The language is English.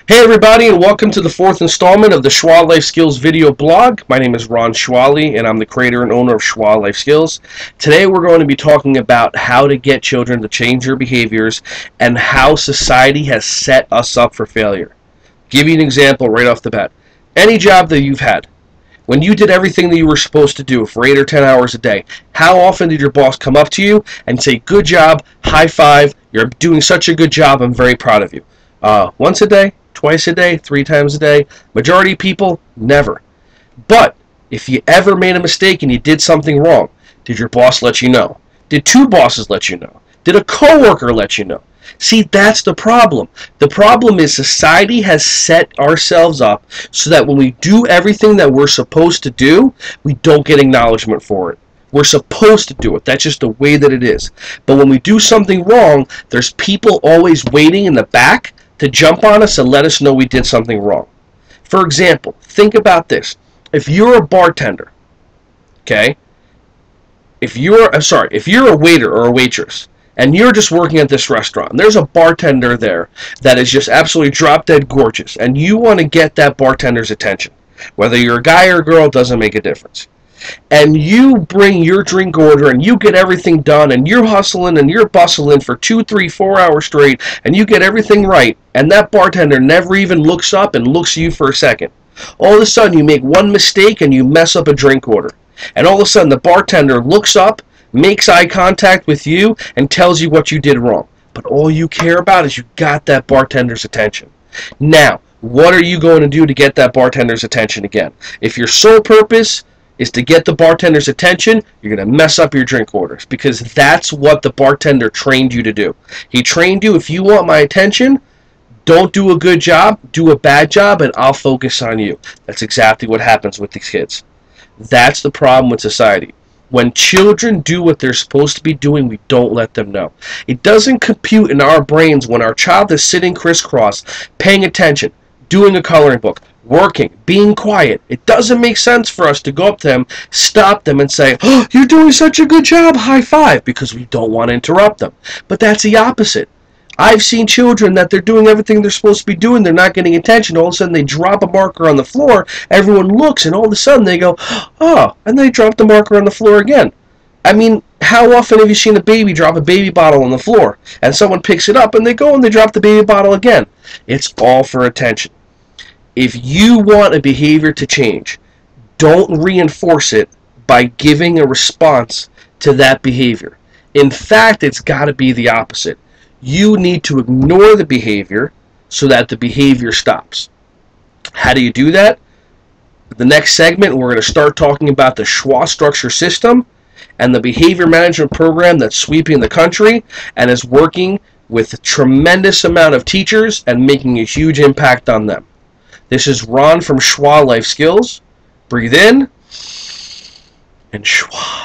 Hey everybody, and welcome to the fourth installment of the Shua Life Skills video blog. My name is Ron Shuali, and I'm the creator and owner of Shua Life Skills. Today we're going to be talking about how to get children to change their behaviors and how society has set us up for failure. Give you an example right off the bat. Any job that you've had, when you did everything that you were supposed to do for 8 or 10 hours a day, how often did your boss come up to you and say, "Good job, high five, you're doing such a good job, I'm very proud of you"? Once a day? Twice a day, 3 times a day. Majority of people, never. But if you ever made a mistake and you did something wrong, did your boss let you know? Did 2 bosses let you know? Did a coworker let you know? See, that's the problem. The problem is society has set ourselves up so that when we do everything that we're supposed to do, we don't get acknowledgement for it. We're supposed to do it. That's just the way that it is. But when we do something wrong, there's people always waiting in the back to jump on us and let us know we did something wrong. For example, think about this. If you're a bartender, okay? If you're a waiter or a waitress, and you're just working at this restaurant, and there's a bartender there that is just absolutely drop-dead gorgeous, and you want to get that bartender's attention. Whether you're a guy or a girl, it doesn't make a difference. And you bring your drink order and you get everything done and you're hustling and you're bustling for 2, 3, 4 hours straight and you get everything right, and that bartender never even looks up and looks at you for a second. All of a sudden you make one mistake and you mess up a drink order. And all of a sudden the bartender looks up, makes eye contact with you, and tells you what you did wrong. But all you care about is you got that bartender's attention. Now, what are you going to do to get that bartender's attention again? If your sole purpose is to get the bartender's attention, you're going to mess up your drink orders, because that's what the bartender trained you to do. He trained you, if you want my attention, don't do a good job, do a bad job, and I'll focus on you. That's exactly what happens with these kids. That's the problem with society. When children do what they're supposed to be doing, we don't let them know. It doesn't compute in our brains when our child is sitting crisscross, paying attention, doing a coloring book, working, being quiet. It doesn't make sense for us to go up to them, stop them, and say, "Oh, you're doing such a good job, high five," because we don't want to interrupt them. But that's the opposite. I've seen children that they're doing everything they're supposed to be doing, they're not getting attention, all of a sudden they drop a marker on the floor, everyone looks, and all of a sudden they go, "Oh," and they drop the marker on the floor again. I mean, how often have you seen a baby drop a baby bottle on the floor, and someone picks it up, and they go and they drop the baby bottle again? It's all for attention. If you want a behavior to change, don't reinforce it by giving a response to that behavior. In fact, it's got to be the opposite. You need to ignore the behavior so that the behavior stops. How do you do that? The next segment, we're going to start talking about the Shua structure system and the behavior management program that's sweeping the country and is working with a tremendous amount of teachers and making a huge impact on them. This is Ron from Shua Life Skills. Breathe in and Shua.